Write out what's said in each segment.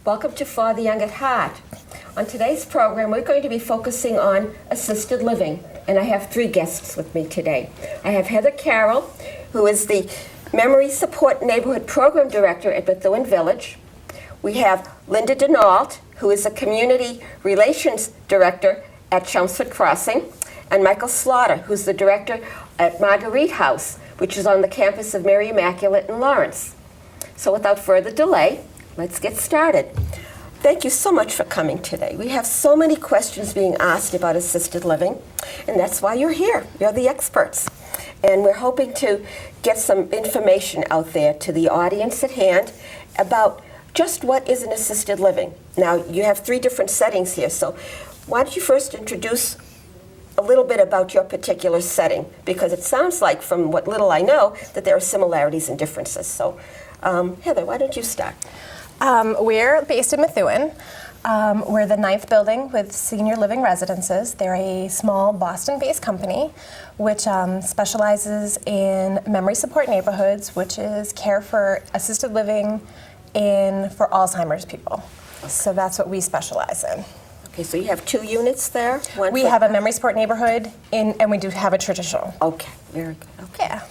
Welcome to For the Young at Heart. On today's program, we're going to be focusing on assisted living, and I have three guests with me today. I have Heather Carroll, who is the Memory Support Neighborhood Program Director at Methuen Village. We have Linda Denault, who is a Community Relations Director at Chelmsford Crossing, and Michael Slaughter, who's the Director at Marguerite House, which is on the campus of Mary Immaculate in Lawrence. So without further delay, let's get started. Thank you so much for coming today. We have so many questions being asked about assisted living, and that's why you're here. You're the experts. And we're hoping to get some information out there to the audience at hand about just what is an assisted living. Now, you have three different settings here, so why don't you first introduce a little bit about your particular setting, because it sounds like, from what little I know, that there are similarities and differences. So, Heather, why don't you start? We're based in Methuen. We're the 9th building with senior living residences. They're a small Boston-based company which specializes in memory support neighborhoods, which is care for assisted living for Alzheimer's people. So that's what we specialize in. Okay, so you have 2 units there? We have a memory support neighborhood, and we do have a traditional. Okay, very good. Okay. Yeah.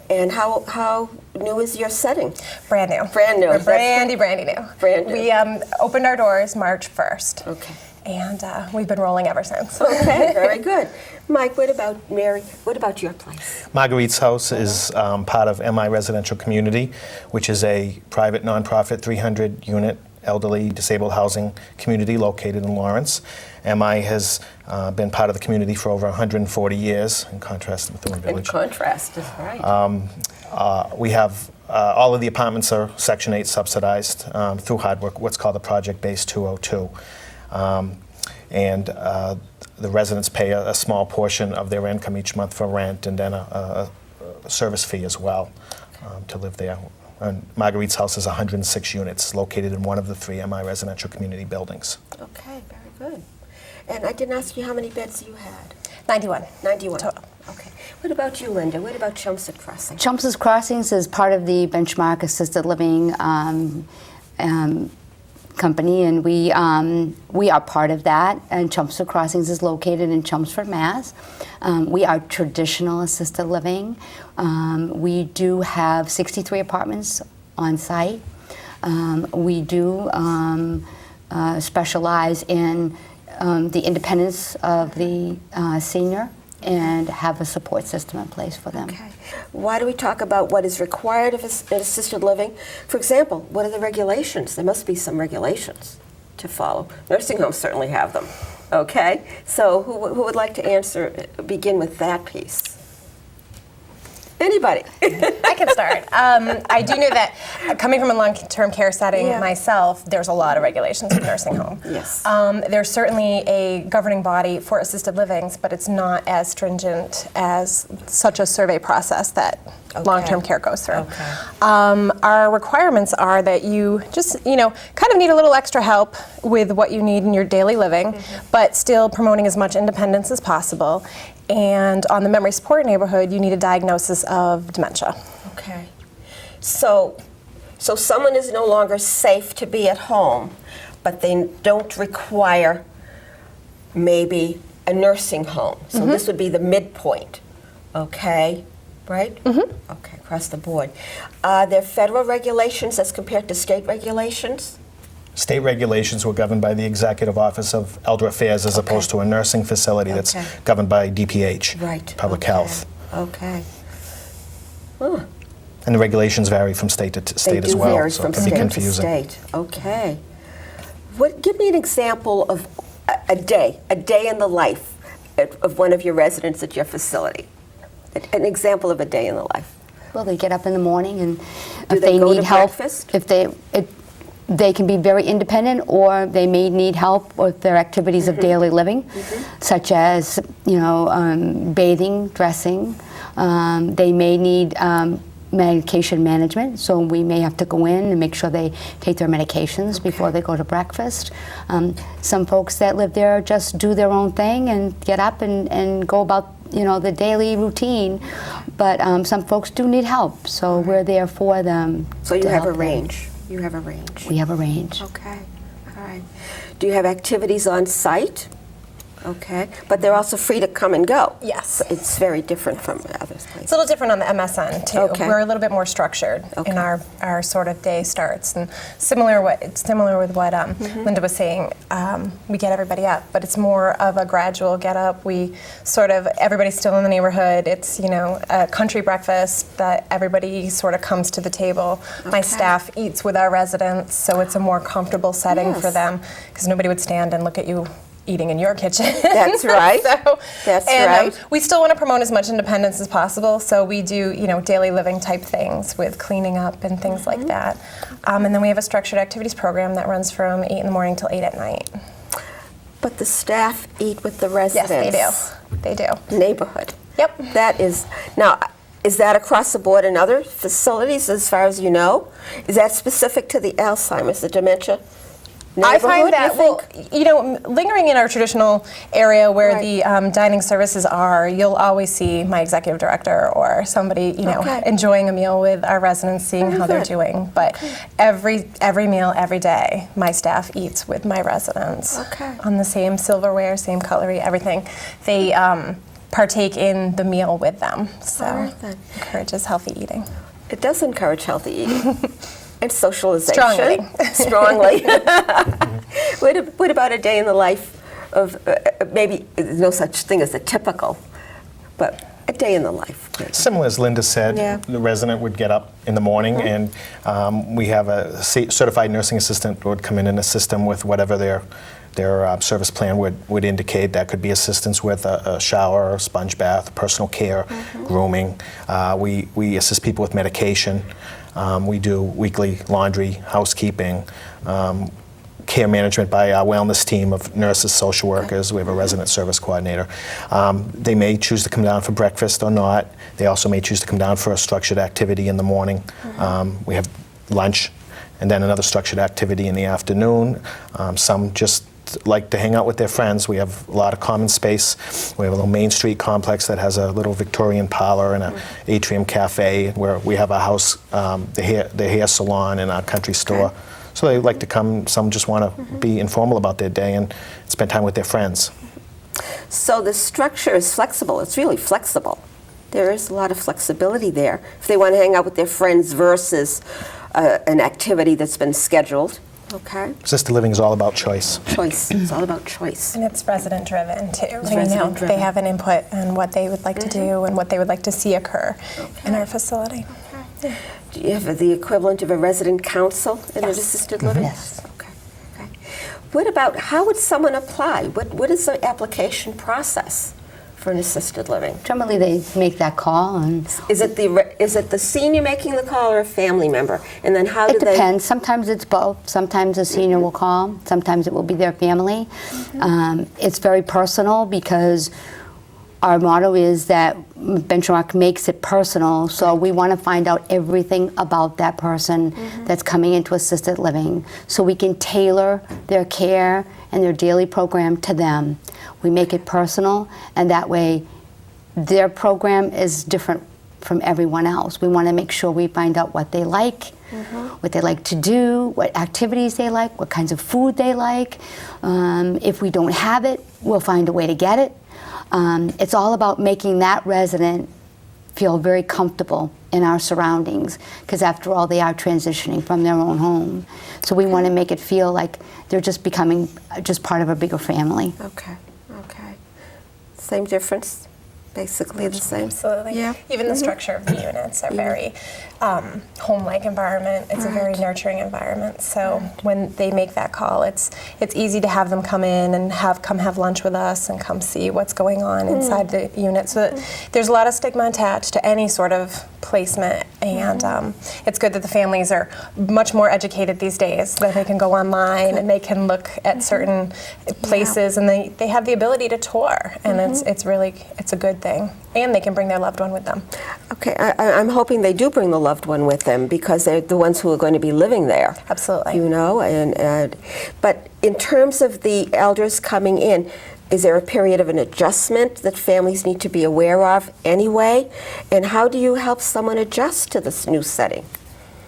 And how new is your setting? Brand new. Brand new. We're brandy new. Brand new. We opened our doors March 1st. Okay. And we've been rolling ever since. Okay, very good. Mike, what about Mary? What about your place? Marguerite's House is part of MI Residential Community, which is a private nonprofit 300-unit elderly disabled housing community located in Lawrence. MI has been part of the community for over 140 years, in contrast to Methuen Village. In contrast, that's right. We have all of the apartments are Section 8 subsidized through Hardwork, what's called the Project Base 202. And the residents pay a small portion of their income each month for rent, and then a service fee as well to live there. And Marguerite's House is 106 units, located in one of the 3 MI residential community buildings. Okay, very good. And I didn't ask you how many beds you had. 91. 91. Total. Okay. What about you, Linda? What about Chelmsford Crossing? Chelmsford Crossings is part of the Benchmark Assisted Living company, and we are part of that. And Chelmsford Crossings is located in Chelmsford, Mass. We are traditional assisted living. We do have 63 apartments on site. We do specialize in the independence of the senior and have a support system in place for them. Okay. Why do we talk about what is required of assisted living? For example, what are the regulations? There must be some regulations to follow. Nursing homes certainly have them. Okay? So who would like to begin with that piece? Anybody? I can start. I do know that coming from a long-term care setting myself, there's a lot of regulations in nursing home. Yes. There's certainly a governing body for assisted livings, but it's not as stringent as such a survey process that long-term care goes through. Okay. Our requirements are that you just, kind of need a little extra help with what you need in your daily living, but still promoting as much independence as possible. And on the memory support neighborhood, you need a diagnosis of dementia. Okay. So someone is no longer safe to be at home, but they don't require maybe a nursing home. So this would be the midpoint. Okay? Right? Okay, across the board. Are there federal regulations as compared to state regulations? State regulations were governed by the Executive Office of Elder Affairs as opposed to a nursing facility that's governed by DPH, Right. Public Health. Okay. And the regulations vary from state to state as well, Vary so from it can be state confusing. to state. Okay. Give me an example of a day in the life of one of your residents at your facility. An example of a day in the life. Well, they get up in the morning, and Do if they they go need to help, breakfast? they can be very independent, or they may need help with their activities of daily living, such as bathing, dressing. They may need medication management, so we may have to go in and make sure they take their medications before they go to breakfast. Some folks that live there just do their own thing and get up and go about the daily routine, but some folks do need help, so we're there for them. So you have a range. You have a range. We have a range. Okay. Okay. Do you have activities on site? Okay. But they're also free to come and go. Yes. It's very different from other It's places. a little different on the MSN too. Okay. We're a little bit more structured Okay. in our sort of day starts, and similar with what Linda was saying. We get everybody up, but it's more of a gradual get up. We sort of everybody's still in the neighborhood. It's a country breakfast that everybody sort of comes to the table. My staff eats with our residents, so it's a more comfortable setting for Yes. them because nobody would stand and look at you eating in your kitchen. That's right. That's right. We still want to promote as much independence as possible, so we do, daily living type things with cleaning up and things Mm-hmm. like that. And then we have a structured activities program that runs from 8 in the morning till 8 at night. But the staff eat with the Yes, residents. they do. Neighborhood. Yep. That is, now, is that across the board in other facilities as far as you know? Is that specific to the Alzheimer's, the dementia I neighborhood, find that, you think? lingering in our traditional area where Right. the dining services are, you'll always see my executive director or somebody, Okay. enjoying a meal with our residents, seeing Very how they're good. doing. But every meal, every day, my staff eats with my residents. Okay. On the same silverware, same cutlery, everything. They partake in the meal with them. So All right, then. encourages healthy eating. It does encourage healthy eating. And socialization. Strongly. Strongly. What about a day in the life of, maybe there's no such thing as a typical, but a day in the life. Similar as Linda said, Yeah. the resident would get up in the morning and we have a certified nursing assistant would come in and assist them with whatever their service plan would indicate. That could be assistance with a shower, a sponge bath, personal care, grooming. We assist people with medication. We do weekly laundry, housekeeping, care management by our wellness team of nurses, social workers. We have a resident service coordinator. They may choose to come down for breakfast or not. They also may choose to come down for a structured activity in the morning. We have lunch and then another structured activity in the afternoon. Some just like to hang out with their friends. We have a lot of common space. We have a little Main Street complex that has a little Victorian parlor and an atrium cafe where we have a house, the hair salon and our country store. So they like to come, some just want to be informal about their day and spend time with their friends. So the structure is flexible. It's really flexible. There is a lot of flexibility there. If they want to hang out with their friends versus an activity that's been scheduled. Okay. Assisted living is all about choice. Choice. It's all about choice. And it's resident driven too. resident-driven. They have an input on what they would like to do and what they would like to see occur in our facility. Do you have the equivalent of a resident council in an Yes. assisted living? Yes. Okay. Okay. What about, how would someone apply? What is the application process for an assisted living? Generally, they make that call, and Is it the senior making the call or a family member? And then how do it they? depends. Sometimes it's both. Sometimes a senior will call. Sometimes it will be their family. It's very personal because our motto is that Benchmark makes it personal, so we want to find out everything about that person that's coming into assisted living so we can tailor their care and their daily program to them. We make it personal, and that way their program is different from everyone else. We want to make sure we find out what they like, what they like to do, what activities they like, what kinds of food they like. If we don't have it, we'll find a way to get it. It's all about making that resident feel very comfortable in our surroundings, because after all, they are transitioning from their own home. So we want to make it feel like they're just becoming just part of a bigger family. Okay. Okay. Same difference. Basically the same. Absolutely. Yeah. Even the structure of the units are very home-like environment. It's a very nurturing environment. So when they make that call, it's easy to have them come in and come have lunch with us and come see what's going on inside the unit. So there's a lot of stigma attached to any sort of placement, and it's good that the families are much more educated these days, that they can go online and they can look at certain places, and they have the ability to tour, and it's a good thing, and they can bring their loved one with them. Okay. I'm hoping they do bring the loved one with them because they're the ones who are going to be living there. Absolutely. You know, but in terms of the elders coming in, is there a period of an adjustment that families need to be aware of anyway? And how do you help someone adjust to this new setting?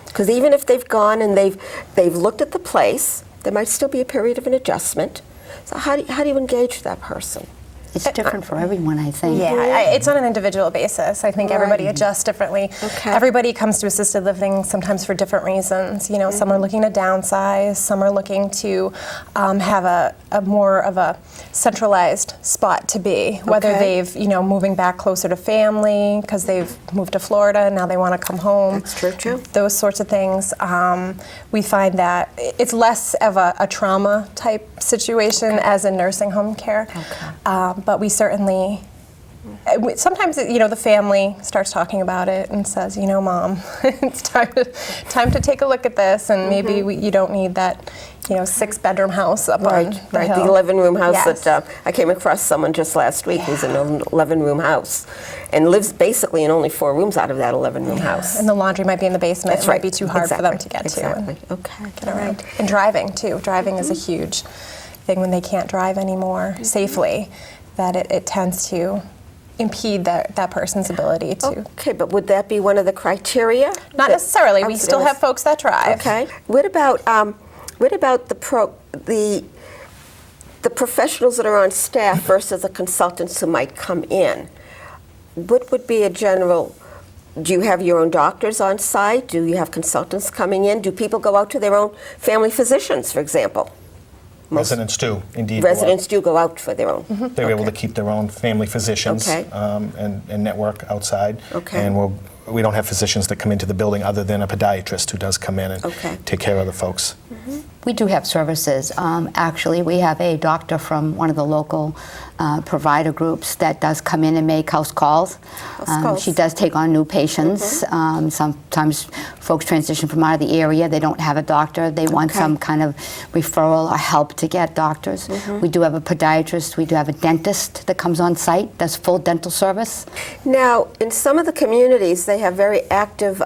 Because even if they've gone and they've looked at the place There might still be a period of an adjustment. So how do you engage that person? It's different for everyone, I think. Yeah, it's on an individual basis. I think everybody adjusts differently. Okay. Everybody comes to assisted living sometimes for different reasons. You know, some are looking to downsize, some are looking to have a more of a centralized spot to be, whether Okay. they've, you know, moving back closer to family because they've moved to Florida and now they want to come home. That's true, too. Those sorts of things. We find that it's less of a trauma type situation as in nursing home care. But we certainly, sometimes, you know, the family starts talking about it and says, you know, Mom, it's time to take a look at this, and maybe you don't need that, you know, 6-bedroom house up on the Right, hill. the 11-room house Yes. that I came across someone just last week who's in an 11-room house and lives basically in only 4 rooms out of that 11-room house. And the laundry might be in the basement. That's It might right. be too hard for them Exactly. to get Exactly. to. Okay. Get around. And driving, too. Driving is a huge thing when they can't drive anymore safely, that it tends to impede that person's ability to. Okay, but would that be one of the criteria? Not necessarily. We still have folks that drive. Okay. What about the professionals that are on staff versus the consultants who might come in? What would be a general? Do you have your own doctors on site? Do you have consultants coming in? Do people go out to their own family physicians, for example? Residents do, indeed. go out. Residents do go out for their own. They're able to keep their own family physicians Okay. and network outside. Okay. And we don't have physicians that come into the building other than a podiatrist who does come in and Okay. take care of the folks. We do have services. Actually, we have a doctor from one of the local provider groups that does come in and make house calls. calls. She does take on new patients. Sometimes folks transition from out of the area. They don't have a doctor. They want Okay. some kind of referral or help to get doctors. We do have a podiatrist. We do have a dentist that comes on site, does full dental service. Now, in some of the communities, they have very active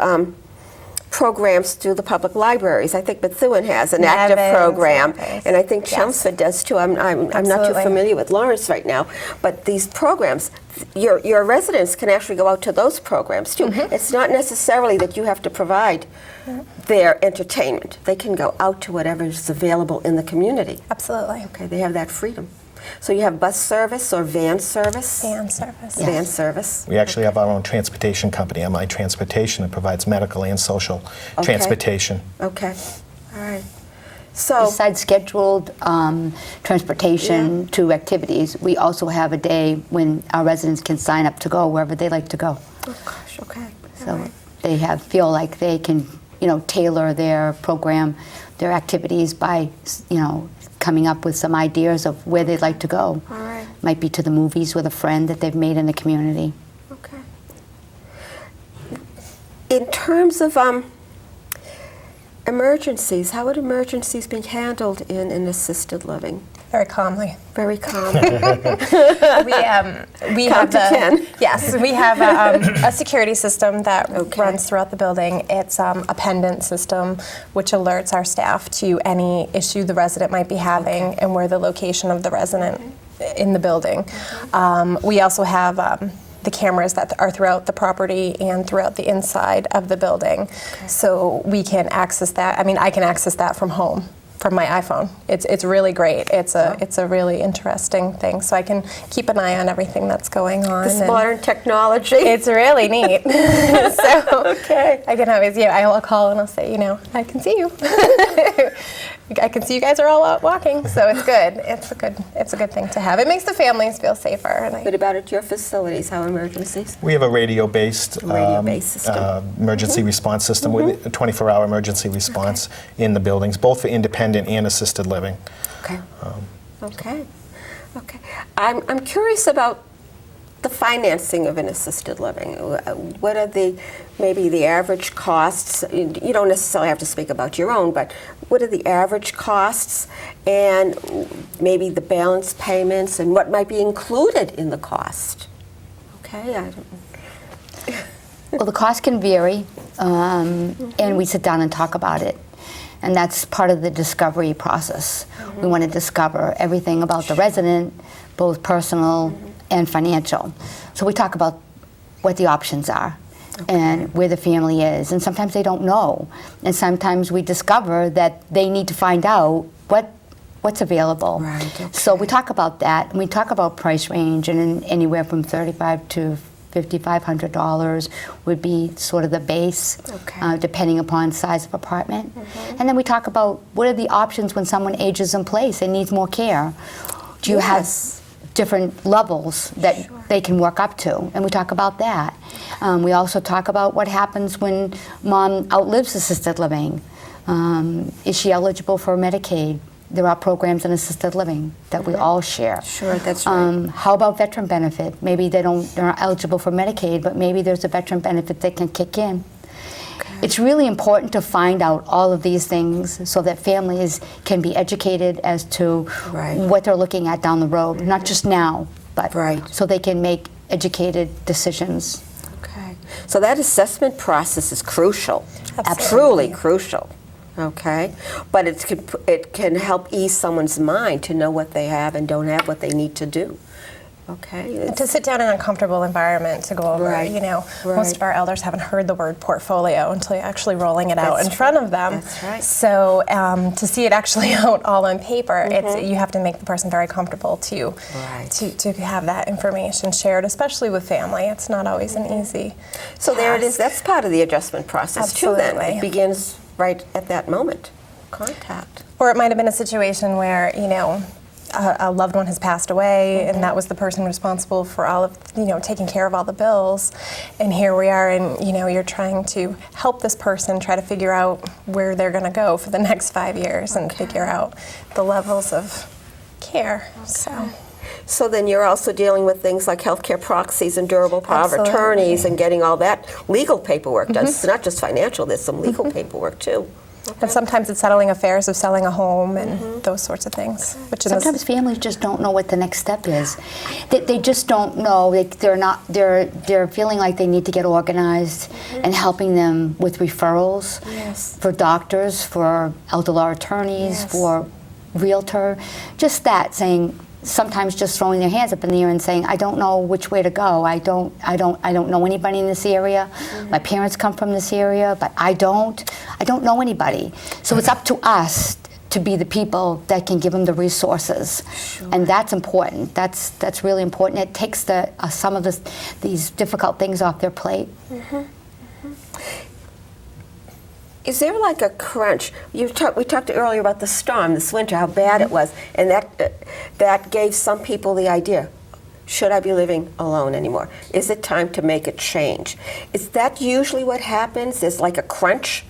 programs through the public libraries. I think Methuen has an active Evans, program, Evans. and I think Yes. Chelmsford does too. I'm not too Absolutely. familiar with Lawrence right now, but these programs, your residents can actually go out to those programs too. It's not necessarily that you have to provide their entertainment. They can go out to whatever is available in the community. Absolutely. Okay, they have that freedom. So you have bus service or van service? Fan service. Van service. We actually have our own transportation company, MI Transportation, that provides medical and social transportation. Okay, all right. So, Besides scheduled transportation to activities, we also have a day when our residents can sign up to go wherever they like to go. oh gosh, okay. So they feel like they can, tailor their program, their activities by, coming up with some ideas of where they'd like to go. All right. Might be to the movies with a friend that they've made in the community. Okay. In terms of emergencies, how would emergencies be handled in an assisted living? Very calmly. Very calm. We have to 10. Yes, we have a security system that runs throughout the building. It's a pendant system which alerts our staff to any issue the resident might be having and where the location of the resident in the building. We also have the cameras that are throughout the property and throughout the inside of the building, so we can access that. I mean, I can access that from home, from my iPhone. It's really great. It's a really interesting thing. So I can keep an eye on everything that's going on. This and modern technology. it's really neat. So Okay. I can always, I'll call and I'll say, I can see you. I can see you guys are all out walking. So it's good. It's a good thing to have. It makes the families feel safer. And What about at your facilities? How emergencies? We have a radio-based System. emergency response system with a 24-hour emergency response in the buildings, both for independent and assisted living. Okay. Okay. Okay. I'm curious about the financing of an assisted living. What are maybe the average costs? You don't necessarily have to speak about your own, but what are the average costs and maybe the balance payments and what might be included in the cost? Okay. Well, the cost can vary, and we sit down and talk about it. And that's part of the discovery process. We want to discover everything about the resident, both personal and financial. So we talk about what the options are and where the family is. And sometimes they don't know. And sometimes we discover that they need to find out what's available. Right, So we talk about that, and we talk about price range, and anywhere from $3,500 to $5,500 would be sort of the base, Okay. depending upon size of apartment. And then we talk about what are the options when someone ages in place and needs more care. Do you Yes. have different levels that they can work up to? And we talk about that. We also talk about what happens when mom outlives assisted living. Is she eligible for Medicaid? There are programs in assisted living that we all share. Sure, that's right. How about veteran benefit? Maybe they're not eligible for Medicaid, but maybe there's a veteran benefit that can kick in. It's really important to find out all of these things so that families can be educated as to Right. what they're looking at down the road, not just now, but Right. so they can make educated decisions. Okay. So that assessment process is crucial. Absolutely. Truly crucial. Okay. But it can help ease someone's mind to know what they have and don't have, what they need to do. Okay. To sit down in a comfortable environment to go over, Right. most Right. of our elders haven't heard the word portfolio until you're actually rolling it out That's in front right. of them. That's right. So to see it actually out all on paper, you have to make the person very comfortable Right. to have that information shared, especially with family. It's not always an easy So there it is. task. That's part of the adjustment process too. Then Absolutely. it begins right at that moment. Contact. Or it might have been a situation where, a loved one has passed away and that was the person responsible for all of, taking care of all the bills. And here we are and, you're trying to help this person try to figure out where they're going to go for the next 5 years and figure out the levels of care. So then you're also dealing with things like healthcare proxies and durable power of Absolutely. attorneys and getting all that legal paperwork done. It's not just financial, there's some legal paperwork too. And sometimes it's settling affairs of selling a home and those sorts of things. Which in this- Sometimes families just don't know what the next step is. They just don't know. They're feeling like they need to get organized, and helping them with referrals Yes. for doctors, for elder law attorneys, Yes. for realtor. Just that, saying sometimes just throwing their hands up in the air and saying, I don't know which way to go. I don't know anybody in this area. My parents come from this area, but I don't know anybody. So it's up to us to be the people that can give them the resources, and that's important. That's really important. It takes some of these difficult things off their plate. Is there like a crunch? We talked earlier about the storm this winter, how bad it was, and that gave some people the idea, should I be living alone anymore? Is it time to make a change? Is that usually what happens? There's like a crunch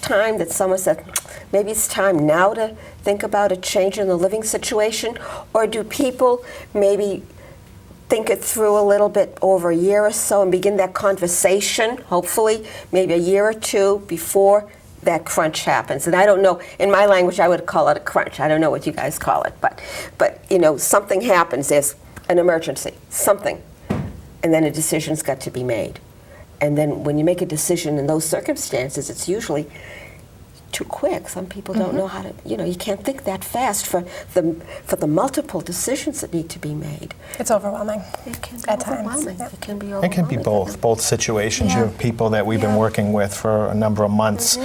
time that someone said, maybe it's time now to think about a change in the living situation? Or do people maybe think it through a little bit over a year or so and begin that conversation, hopefully, maybe a year or two before that crunch happens? And I don't know, in my language I would call it a crunch. I don't know what you guys call it, but something happens, there's an emergency, something, and then a decision's got to be made. And then when you make a decision in those circumstances, it's usually too quick. Some people don't know how to, you can't think that fast for the multiple decisions that need to be made. It's overwhelming. It can be At times, overwhelming. yeah. It can be It overwhelming. can be both situations. You Yeah. have people that we've been working with for a number of months,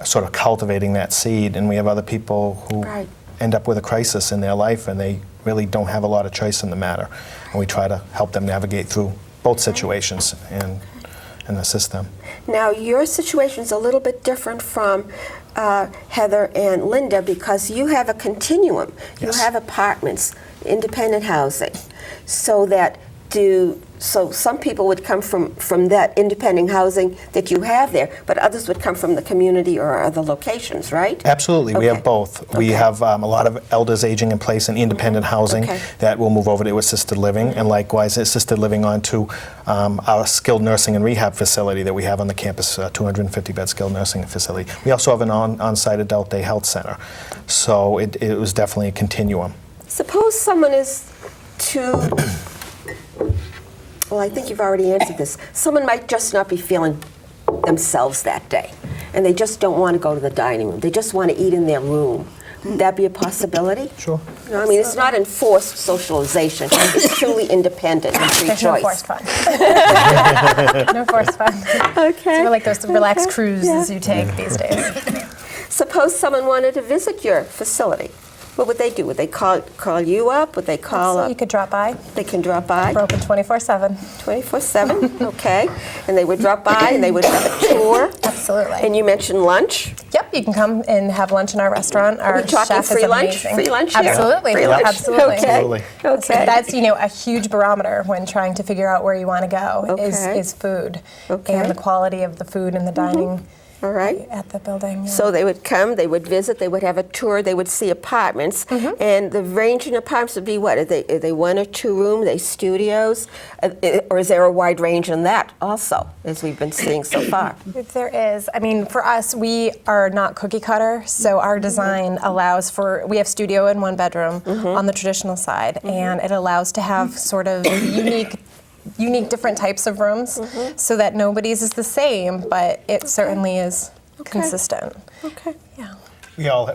sort of cultivating that seed, and we have other people who Right. end up with a crisis in their life and they really don't have a lot of choice in the matter. And we try to help them navigate through both situations and assist them. Now, your situation is a little bit different from Heather and Linda because you have a continuum. Yes. You have apartments, independent housing, so some people would come from that independent housing that you have there, but others would come from the community or other locations, right? Absolutely, we Okay. have both. We Okay. have a lot of elders aging in place in independent housing Okay. that will move over to assisted living, and likewise assisted living onto our skilled nursing and rehab facility that we have on the campus, 250-bed skilled nursing facility. We also have an on-site adult day health center, so it was definitely a continuum. Suppose someone is too, well, I think you've already answered this. Someone might just not be feeling themselves that day, and they just don't want to go to the dining room. They just want to eat in their room. Would that be a possibility? Sure. I mean, it's not enforced socialization. It's truly independent and free There's no choice. forced fun. No forced fun. Okay. It's more like those relaxed cruises you take these days. suppose someone wanted to visit your facility. What would they do? Would they call you up? Would they call So up? you could drop by. They can drop by We're open 24/7. 24/7. Okay. And they would drop by and they would have a tour. Absolutely. And you mentioned lunch. Yep, you can come and have lunch in our restaurant. Our we talking chef free is lunch? amazing. Free lunch here? Absolutely. Free lunch? Absolutely. Okay. Absolutely. Okay. That's a huge barometer when trying to figure out where you want to go Okay. is food Okay. and the quality of the food and the dining All right. at the building. yeah. So they would come, they would visit, they would have a tour, they would see apartments, and the range in apartments would be what? Are they 1 or 2 room? Are they studios? Or is there a wide range in that also, as we've been seeing so far? There is. I mean, for us, we are not cookie cutter, so our design allows for, we have studio in 1 bedroom on the traditional side, and it allows to have sort of unique different types of rooms so that nobody's is the same, but it certainly is consistent. Okay. Yeah.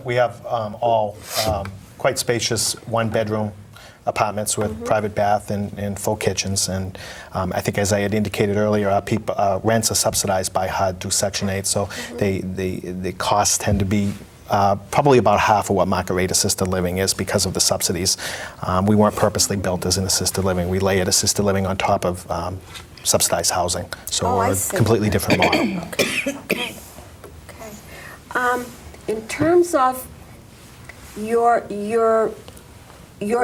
We have all quite spacious 1-bedroom apartments with private bath and full kitchens. And I think, as I had indicated earlier, our rents are subsidized by HUD through Section 8, so the costs tend to be probably about half of what market rate assisted living is because of the subsidies. We weren't purposely built as an assisted living. We layered assisted living on top of subsidized housing. So Oh, I we're a see. completely different model. Okay. In terms of your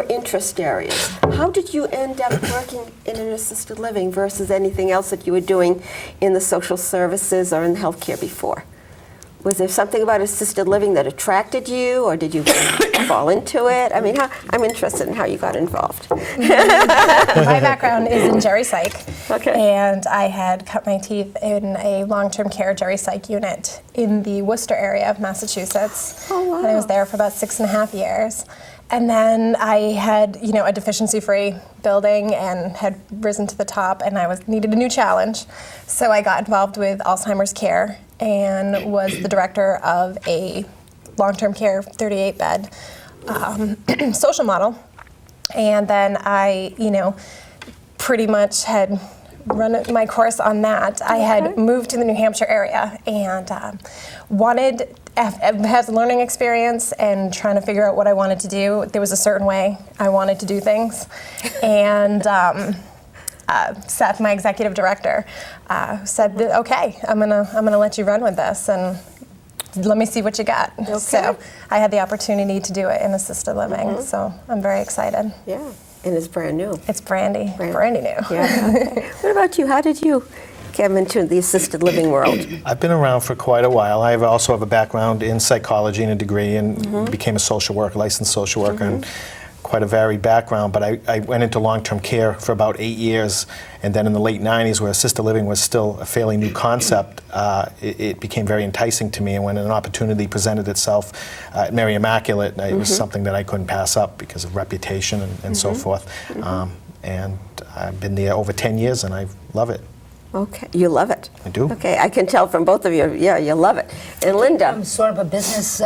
interest areas, how did you end up working in an assisted living versus anything else that you were doing in the social services or in healthcare before? Was there something about assisted living that attracted you, or did you fall into it? I mean, I'm interested in how you got involved. My background is in geri psych, Okay. and I had cut my teeth in a long-term care geri psych unit in the Worcester area of Massachusetts. Oh, wow. And I was there for about 6.5 years. And then I had, a deficiency-free building and had risen to the top, and I needed a new challenge. So I got involved with Alzheimer's care and was the director of a long-term care 38-bed social model. And then I, pretty much had run my course on that. I had moved to the New Hampshire area and wanted have learning experience and trying to figure out what I wanted to do. There was a certain way I wanted to do things, and Seth, my executive director, said, "Okay, I'm gonna let you run with this and let me see what you got." Okay. So I had the opportunity to do it in assisted living. So I'm very excited. Yeah, and it's brand new. It's brandy new. Yeah. What about you? How did you come into the assisted living world? I've been around for quite a while. I also have a background in psychology and a degree, and became a social worker, licensed social worker, and quite a varied background. But I went into long-term care for about 8 years, and then in the late 90s, where assisted living was still a fairly new concept, it became very enticing to me. And when an opportunity presented itself at Mary Immaculate, it was something that I couldn't pass up because of reputation and so forth. And I've been there over 10 years, and I love it. Okay, you love it. I do. Okay, I can tell from both of you. Yeah, you love it. And Linda. I'm sort of a business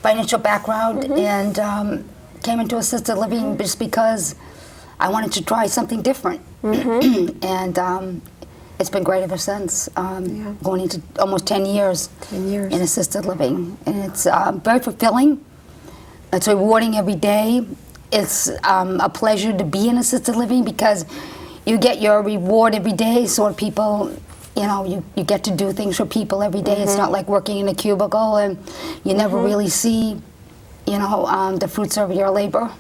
financial background, and came into assisted living just because I wanted to try something different. And it's been great ever since. Going into almost 10 years, 10 years. in assisted living. And it's very fulfilling. It's rewarding every day. It's a pleasure to be in assisted living because you get your reward every day. So people, you get to do things for people every day. It's not like working in a cubicle and you never really see, the fruits of your labor.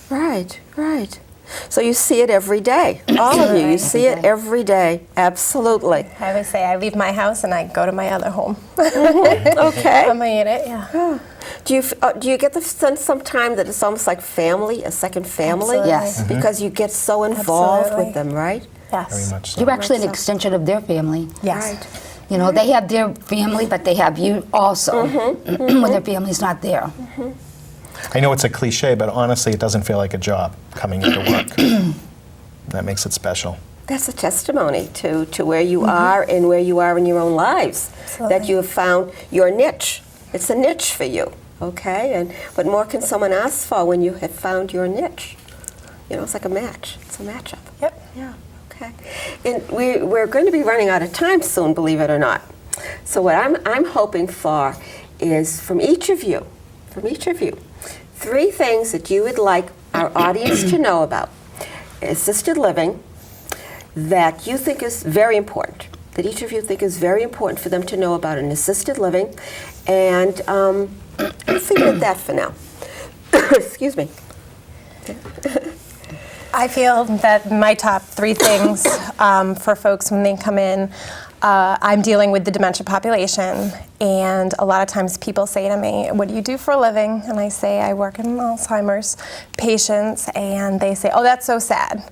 Right, right. So you see it every day. All of you see it every day. Absolutely. I always say I leave my house and I go to my other home. Okay. On my unit, yeah. Do you get the sense sometime that it's almost like family, a second family? Absolutely. Yes. Because you get so involved Absolutely. with them, right? Yes. Very much so. You're actually an so. extension of their family. Yes. Right. They have their family, but they have you also when their family's not there. I know it's a cliche, but honestly, it doesn't feel like a job coming into work. That makes it special. That's a testimony to where you are and where you are in your own lives. Absolutely. That you have found your niche. It's a niche for you, okay? And what more can someone ask for when you have found your niche? It's like a match. It's a matchup. Yep. Yeah, okay. And we're going to be running out of time soon, believe it or not. So what I'm hoping for is from each of you, 3 things that you would like our audience to know about assisted living that you think is very important, that each of you think is very important for them to know about an assisted living, and let's leave it at that for now. Excuse me. I feel that my top 3 things for folks when they come in, I'm dealing with the dementia population, and a lot of times people say to me, "What do you do for a living?" And I say, "I work in Alzheimer's patients," and they say, "Oh, that's so sad."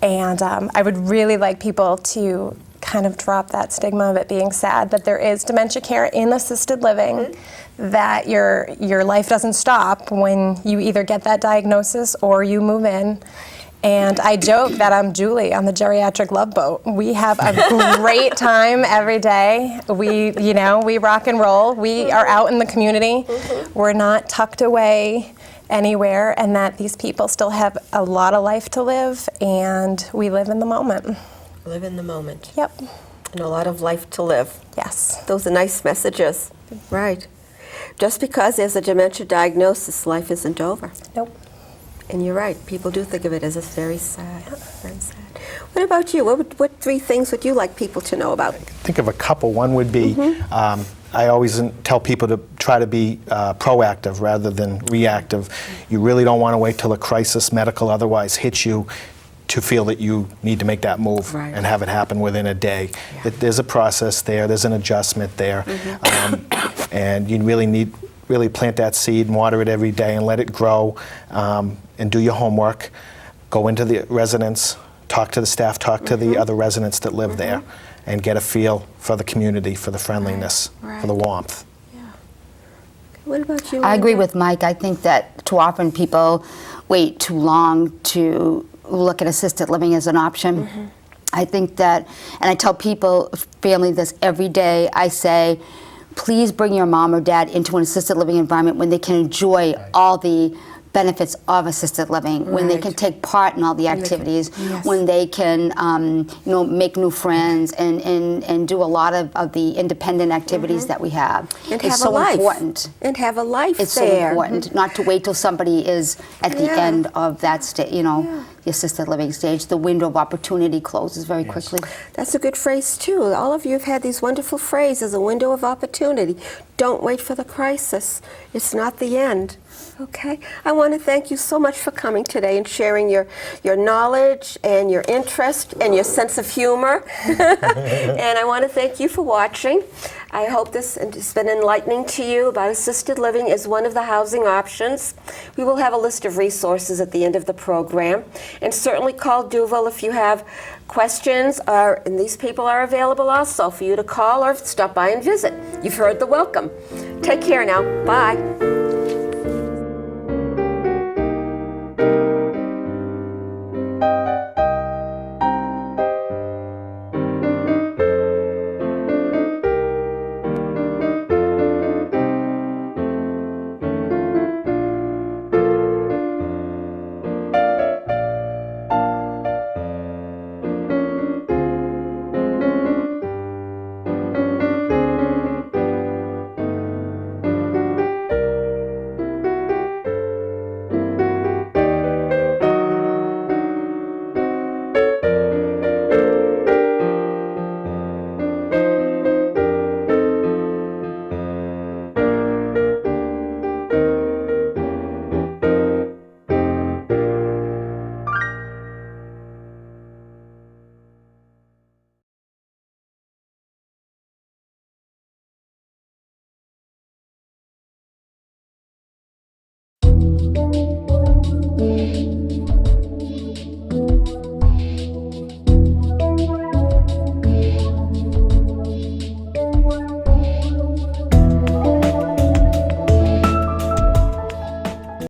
And I would really like people to kind of drop that stigma of it being sad, that there is dementia care in assisted living, that your life doesn't stop when you either get that diagnosis or you move in. And I joke that I'm Julie on the geriatric love boat. We have a great time every day. We rock and roll. We are out in the community. We're not tucked away anywhere, and that these people still have a lot of life to live, and we live in the moment. Live in the moment. Yep. And a lot of life to live. Yes. Those are nice messages. Right. Just because there's a dementia diagnosis, life isn't over. Nope. And you're right. People do think of it as very sad. Very sad. What about you? What 3 things would you like people to know about? Think of a couple. One would be, I always tell people to try to be proactive rather than reactive. You really don't want to wait till a crisis, medical, otherwise hits you to feel that you need to make that move Right. and have it happen within a day. There's a process there. There's an adjustment there. And you really plant that seed and water it every day and let it grow, and do your homework. Go into the residence, talk to the staff, talk to the other residents that live there, and get a feel for the community, for the friendliness, for the warmth. What about you? I agree Linda? with Mike. I think that too often people wait too long to look at assisted living as an option. I think that, and I tell people, family, this every day. I say, please bring your mom or dad into an assisted living environment when they can enjoy all the benefits of assisted living, when they can take part in all the activities, when they can make new friends and do a lot of the independent activities that we have. And it's have so a life. important. And have a life It's there. so important not to wait till somebody is at the end of that stage, the assisted living stage. The window of opportunity closes very quickly. That's a good phrase, too. All of you have had these wonderful phrases, a window of opportunity. Don't wait for the crisis. It's not the end. Okay. I want to thank you so much for coming today and sharing your knowledge and your interest and your sense of humor. And I want to thank you for watching. I hope this has been enlightening to you about assisted living as one of the housing options. We will have a list of resources at the end of the program. And certainly call Duval if you have questions, and these people are available also for you to call or stop by and visit. You've heard the welcome. Take care now. Bye.